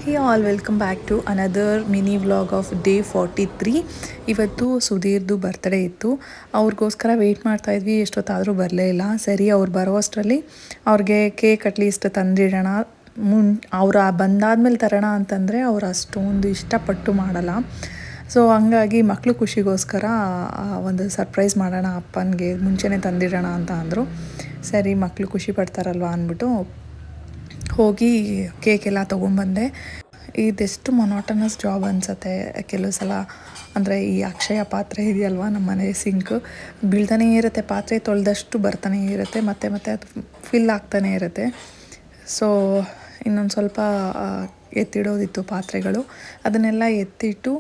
Hey all welcome back to another mini vlog of day 43. ಇವತ್ತು ಸುಧೀರ್ದು birthday ಇತ್ತು. ಅವ್ರಿಗೋಸ್ಕರ weight ಮಾಡ್ತಾಯಿದ್ವಿ, ಎಷ್ಟೊತ್ತಾದರೂ ಬರಲೇ ಇಲ್ಲ. ಸರಿ ಅವ್ರು ಬರೋ ಅಷ್ಟರಲ್ಲಿ ಅವ್ರಿಗೆ ಕೇಕ್ ಅಟ್ಲೀಸ್ಟ್ ತಂದಿಡೋಣ, ಅವ್ರು ಬಂದಾದ್ಮೇಲೆ ತರೋಣ ಅಂತಂದರೆ ಅವ್ರು ಅಷ್ಟೊಂದು ಇಷ್ಟಪಟ್ಟು ಮಾಡಲ್ಲ. ಸೊ ಹಂಗಾಗಿ ಮಕ್ಕಳು ಖುಷಿಗೋಸ್ಕರ ಒಂದು ಸರ್ಪ್ರೈಸ್ ಮಾಡೋಣ ಅಪ್ಪನಿಗೆ ಮುಂಚೆನೇ ತಂದಿಡೋಣ ಅಂತ ಅಂದರು. ಸರಿ ಮಕ್ಕಳು ಖುಷಿ ಪಡ್ತಾರಲ್ವ ಅಂದ್ಬಿಟ್ಟು ಹೋಗಿ ಕೇಕೆಲ್ಲ ತೊಗೊಂಬಂದೆ. ಇದೆಷ್ಟು ಮೊನೋಟನಸ್ ಜಾಬ್ ಅನಿಸುತ್ತೆ ಕೆಲವು ಸಲ. ಅಂದರೆ ಈ ಅಕ್ಷಯ ಪಾತ್ರೆ ಇದೆಯಲ್ವ ನಮ್ಮ ಮನೆ ಸಿಂಕ್ ಬೀಳ್ತಾನೇ ಇರುತ್ತೆ, ಪಾತ್ರೆ ತೊಳೆದಷ್ಟು ಬರ್ತಾನೆ ಇರುತ್ತೆ, ಮತ್ತೆ ಮತ್ತೆ ಅದು ಫಿಲ್ ಆಗ್ತಾನೆ ಇರುತ್ತೆ. ಸೊ ಇನ್ನೊಂದು ಸ್ವಲ್ಪ ಎತ್ತಿಡೋದಿತ್ತು ಪಾತ್ರೆಗಳು, ಅದನ್ನೆಲ್ಲ ಎತ್ತಿಟ್ಟು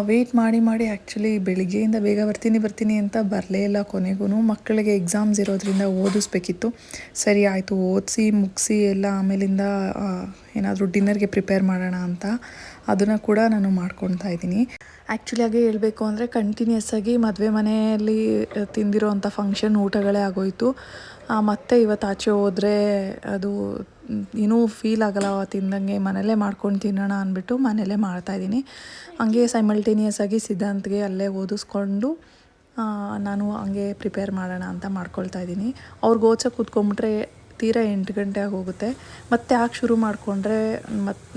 ವೆಯ್ಟ್ ಮಾಡಿ ಆ್ಯಕ್ಚುಲಿ ಬೆಳಿಗ್ಗೆಯಿಂದ ಬೇಗ ಬರ್ತೀನಿ ಅಂತ ಬರಲೇ ಇಲ್ಲ. ಕೊನೆಗೂ ಮಕ್ಕಳಿಗೆ ಎಕ್ಸಾಮ್ಸ್ ಇರೋದ್ರಿಂದ ಓದಿಸ್ಬೇಕಿತ್ತು. ಸರಿ ಆಯಿತು, ಓದಿಸಿ ಮುಗಿಸಿ ಎಲ್ಲ ಆಮೇಲಿಂದ ಏನಾದರೂ ಡಿನ್ನರ್ಗೆ ಪ್ರಿಪೇರ್ ಮಾಡೋಣ ಅಂತ ಅದನ್ನು ಕೂಡ ನಾನು ಮಾಡ್ಕೊಳ್ತಾ ಇದ್ದೀನಿ. ಆ್ಯಕ್ಚುಲಿ ಹಾಗೆ ಹೇಳಬೇಕು ಅಂದರೆ ಕಂಟಿನ್ಯೂಸ್ ಆಗಿ ಮದುವೆ ಮನೆಯಲ್ಲಿ ತಿಂದಿರೋವಂಥ ಫಂಕ್ಷನ್ ಊಟಗಳೇ ಆಗೋಯಿತು. ಮತ್ತು ಇವತ್ತು ಆಚೆ ಹೋದರೆ ಅದು ಏನೂ ಫೀಲ್ ಆಗಲ್ಲ ತಿಂದಂಗೆ, ಮನೇಲೇ ಮಾಡ್ಕೊಂಡು ತಿನ್ನೋಣ ಅಂದ್ಬಿಟ್ಟು ಮನೇಲೇ ಮಾಡ್ತಾಯಿದ್ದೀನಿ. ಹಂಗೆ ಸೈಮಲ್ಟೇನಿಯಸ್ ಆಗಿ ಸಿದ್ಧಾಂತ್ಗೆ ಅಲ್ಲೇ ಓದಿಸ್ಕೊಂಡು ನಾನು ಹಂಗೆ ಪ್ರಿಪೇರ್ ಮಾಡೋಣ ಅಂತ ಮಾಡ್ಕೊಳ್ತಾ ಇದ್ದೀನಿ. ಅವ್ರಿಗೆ ಓದ್ಸೋಕೆ ಕೂತ್ಕೊಂಡ್ಬಿಟ್ರೆ ತೀರಾ 8 ಗಂಟೆ ಆಗೋಗುತ್ತೆ. ಮತ್ತೆ ಯಾಕೆ ಶುರು ಮಾಡಿಕೊಂಡ್ರೆ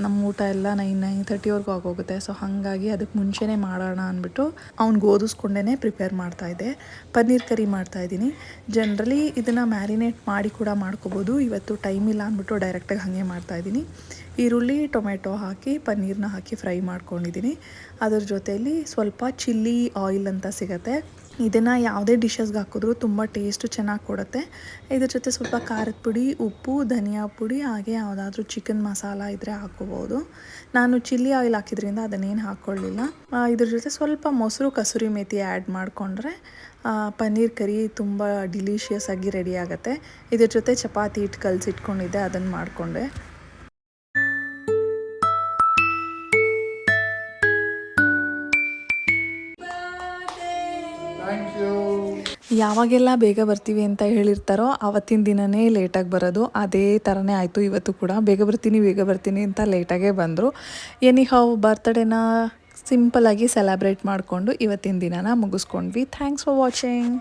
ನಮ್ಮ ಊಟ ಎಲ್ಲ 9:30ವರೆಗೂ ಆಗೋಗುತ್ತೆ. ಸೊ ಹಾಗಾಗಿ ಅದಕ್ಕೆ ಮುಂಚೆನೇ ಮಾಡೋಣ ಅಂದ್ಬಿಟ್ಟು ಅವ್ನಿಗೆ ಓದಿಸ್ಕೊಂಡೇ ಪ್ರಿಪೇರ್ ಮಾಡ್ತಾಯಿದ್ದೆ. ಪನ್ನೀರ್ ಕರಿ ಮಾಡ್ತಾಯಿದ್ದೀನಿ. ಜನರಲಿ ಇದನ್ನು ಮ್ಯಾರಿನೇಟ್ ಮಾಡಿ ಕೂಡ ಮಾಡ್ಕೋಬೋದು. ಇವತ್ತು ಟೈಮ್ ಇಲ್ಲ ಅಂದ್ಬಿಟ್ಟು ಡೈರೆಕ್ಟಾಗಿ ಹಾಗೆ ಮಾಡ್ತಾಯಿದ್ದೀನಿ. ಈರುಳ್ಳಿ ಟೊಮೆಟೊ ಹಾಕಿ ಪನ್ನೀರನ್ನ ಹಾಕಿ ಫ್ರೈ ಮಾಡ್ಕೊಂಡಿದ್ದೀನಿ. ಅದ್ರ ಜೊತೆಯಲ್ಲಿ ಸ್ವಲ್ಪ ಚಿಲ್ಲಿ ಆಯಿಲ್ ಅಂತ ಸಿಗುತ್ತೆ, ಇದನ್ನು ಯಾವುದೇ ಡಿಶಸ್ಗೆ ಹಾಕಿದ್ರೂ ತುಂಬ ಟೇಸ್ಟು ಚೆನ್ನಾಗಿ ಕೊಡುತ್ತೆ. ಇದ್ರ ಜೊತೆ ಸ್ವಲ್ಪ ಖಾರದ ಪುಡಿ, ಉಪ್ಪು, ಧನಿಯಾ ಪುಡಿ, ಹಾಗೆ ಯಾವುದಾದ್ರೂ ಚಿಕನ್ ಮಸಾಲ ಇದ್ದರೆ ಹಾಕ್ಕೋಬೋದು. ನಾನು ಚಿಲ್ಲಿ ಆಯಿಲ್ ಹಾಕಿದ್ರಿಂದ ಅದನ್ನೇನು ಹಾಕ್ಕೊಳ್ಳಿಲ್ಲ. ಇದ್ರ ಜೊತೆ ಸ್ವಲ್ಪ ಮೊಸರು, ಕಸೂರಿ ಮೇಥಿ ಆ್ಯಡ್ ಮಾಡಿಕೊಂಡ್ರೆ ಪನ್ನೀರ್ ಕರಿ ತುಂಬ ಡಿಲಿಷಿಯಸ್ ಆಗಿ ರೆಡಿ ಆಗುತ್ತೆ. ಇದ್ರ ಜೊತೆ ಚಪಾತಿ ಹಿಟ್ಟು ಕಲಸಿಟ್ಕೊಂಡಿದ್ದೆ, ಅದನ್ನು ಮಾಡಿಕೊಂಡೆ. ಯಾವಾಗೆಲ್ಲ ಬೇಗ ಬರ್ತೀವಿ ಅಂತ ಹೇಳಿರ್ತಾರೋ ಆವತ್ತಿನ ದಿನವೇ ಲೇಟಾಗಿ ಬರೋದು. ಅದೇ ಥರನೇ ಆಯಿತು ಇವತ್ತು ಕೂಡ. ಬೇಗ ಬರ್ತೀನಿ ಅಂತ ಲೇಟಾಗೇ ಬಂದರು. ಎನಿಹೌ ಬರ್ತ್ಡೇನ ಸಿಂಪಲಾಗಿ ಸೆಲೆಬ್ರೇಟ್ ಮಾಡಿಕೊಂಡು ಇವತ್ತಿನ ದಿನನ ಮುಗಿಸ್ಕೊಂಡ್ವಿ. Thanks for watching.